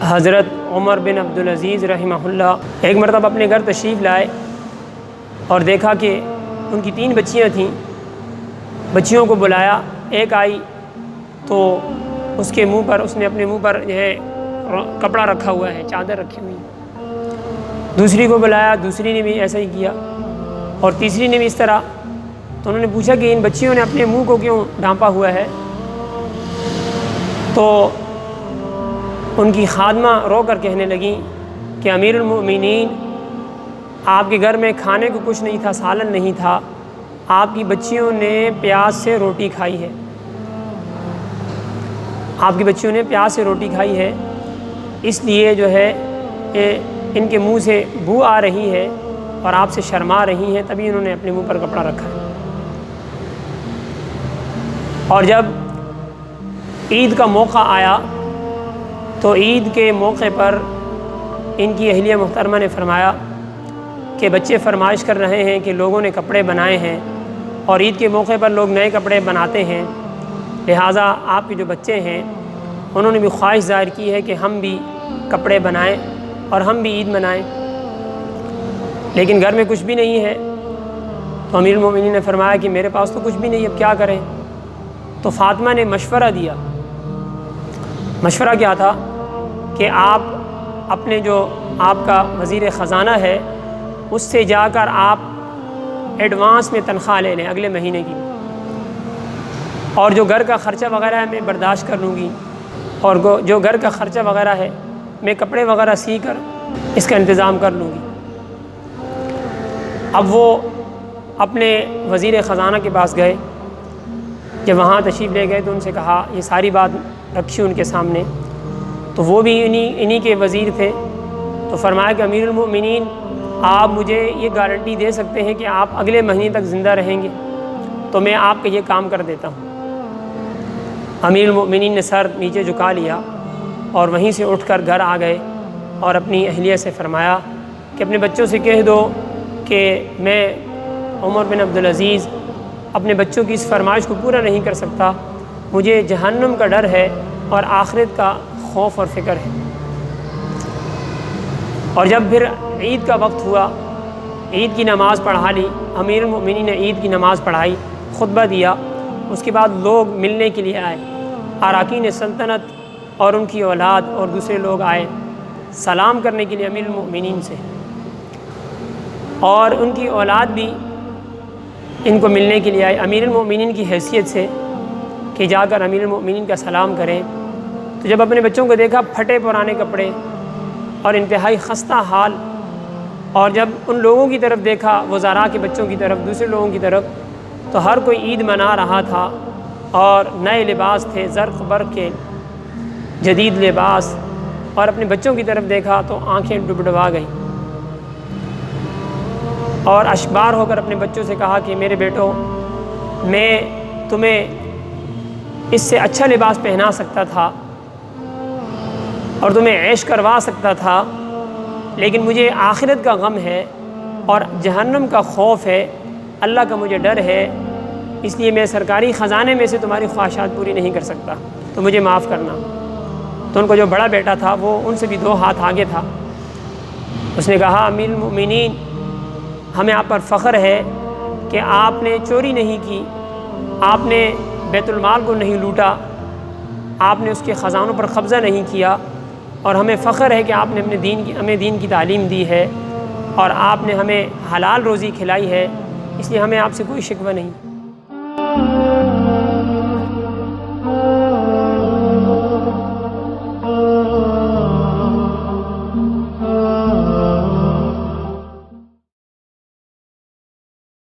حضرت عمر بن عبدالعزیز رحمہ اللہ ایک مرتبہ اپنے گھر تشریف لائے اور دیکھا کہ ان کی 3 بچیاں تھیں۔ بچیوں کو بلایا، ایک آئی تو اس کے منہ پر، اس نے اپنے منہ پر جو ہے کپڑا رکھا ہوا ہے، چادر رکھی ہوئی۔ دوسری کو بلایا، دوسری نے بھی ایسا ہی کیا، اور تیسری نے بھی اس طرح۔ تو انہوں نے پوچھا کہ ان بچیوں نے اپنے منہ کو کیوں ڈھانپا ہوا ہے؟ تو ان کی خادمہ رو کر کہنے لگیں کہ امیر المؤمنین، آپ کے گھر میں کھانے کو کچھ نہیں تھا، سالن نہیں تھا، آپ کی بچیوں نے پیاز سے روٹی کھائی ہے، آپ کی بچیوں نے پیاز سے روٹی کھائی ہے، اس لیے جو ہے ان کے منہ سے بو آ رہی ہے اور آپ سے شرما رہی ہیں، تبھی انہوں نے اپنے منہ پر کپڑا رکھا ہے۔ اور جب عید کا موقع آیا تو عید کے موقع پر ان کی اہلیہ محترمہ نے فرمایا کہ بچے فرمائش کر رہے ہیں کہ لوگوں نے کپڑے بنائے ہیں اور عید کے موقع پر لوگ نئے کپڑے بناتے ہیں، لہٰذا آپ کے جو بچے ہیں انہوں نے بھی خواہش ظاہر کی ہے کہ ہم بھی کپڑے بنائیں اور ہم بھی عید منائیں، لیکن گھر میں کچھ بھی نہیں ہے۔ تو امیر المومنین نے فرمایا کہ میرے پاس تو کچھ بھی نہیں، اب کیا کریں؟ تو فاطمہ نے مشورہ دیا۔ مشورہ کیا تھا کہ آپ اپنے جو آپ کا وزیر خزانہ ہے اس سے جا کر آپ ایڈوانس میں تنخواہ لے لیں اگلے مہینے کی، اور جو گھر کا خرچہ وغیرہ ہے میں برداشت کر لوں گی، اور جو گھر کا خرچہ وغیرہ ہے میں کپڑے وغیرہ سی کر اس کا انتظام کر لوں گی۔ اب وہ اپنے وزیر خزانہ کے پاس گئے، جب وہاں تشریف لے گئے تو ان سے کہا، یہ ساری بات رکھی ان کے سامنے، تو وہ بھی انہی کے وزیر تھے۔ تو فرمایا کہ امیر المؤمنین، آپ مجھے یہ گارنٹی دے سکتے ہیں کہ آپ اگلے مہینے تک زندہ رہیں گے تو میں آپ کا یہ کام کر دیتا ہوں۔ امیر المؤمنین نے سر نیچے جھکا لیا اور وہیں سے اٹھ کر گھر آ گئے اور اپنی اہلیہ سے فرمایا کہ اپنے بچوں سے کہہ دو کہ میں عمر بن عبدالعزیز اپنے بچوں کی اس فرمائش کو پورا نہیں کر سکتا، مجھے جہنم کا ڈر ہے اور آخرت کا خوف اور فکر ہے۔ اور جب پھر عید کا وقت ہوا، عید کی نماز پڑھا لی، امیر المؤمنین نے عید کی نماز پڑھائی، خطبہ دیا، اس کے بعد لوگ ملنے کے لیے آئے، اراکین سلطنت اور ان کی اولاد اور دوسرے لوگ آئے سلام کرنے کے لیے امیر المؤمنین سے، اور ان کی اولاد بھی ان کو ملنے کے لیے آئے امیر المؤمنین کی حیثیت سے کہ جا کر امیر المؤمنین کا سلام کریں۔ تو جب اپنے بچوں کو دیکھا پھٹے پرانے کپڑے اور انتہائی خستہ حال، اور جب ان لوگوں کی طرف دیکھا، وزراء کے بچوں کی طرف، دوسرے لوگوں کی طرف، تو ہر کوئی عید منا رہا تھا اور نئے لباس تھے، زرق برق کے جدید لباس، اور اپنے بچوں کی طرف دیکھا تو آنکھیں ڈبڈبا گئیں، اور اشبار ہو کر اپنے بچوں سے کہا کہ میرے بیٹو، میں تمہیں اس سے اچھا لباس پہنا سکتا تھا اور تمہیں عیش کروا سکتا تھا، لیکن مجھے آخرت کا غم ہے اور جہنم کا خوف ہے، اللہ کا مجھے ڈر ہے، اس لیے میں سرکاری خزانے میں سے تمہاری خواہشات پوری نہیں کر سکتا، تو مجھے معاف کرنا۔ تو ان کا جو بڑا بیٹا تھا وہ ان سے بھی 2 ہاتھ آگے تھا، اس نے کہا، امیر المؤمنین، ہمیں آپ پر فخر ہے کہ آپ نے چوری نہیں کی، آپ نے بیت المال کو نہیں لوٹا، آپ نے اس کے خزانوں پر قبضہ نہیں کیا، اور ہمیں فخر ہے کہ آپ نے ہمیں دین کی تعلیم دی ہے اور آپ نے ہمیں حلال روزی کھلائی ہے، اس لیے ہمیں آپ سے کوئی شکوہ نہیں۔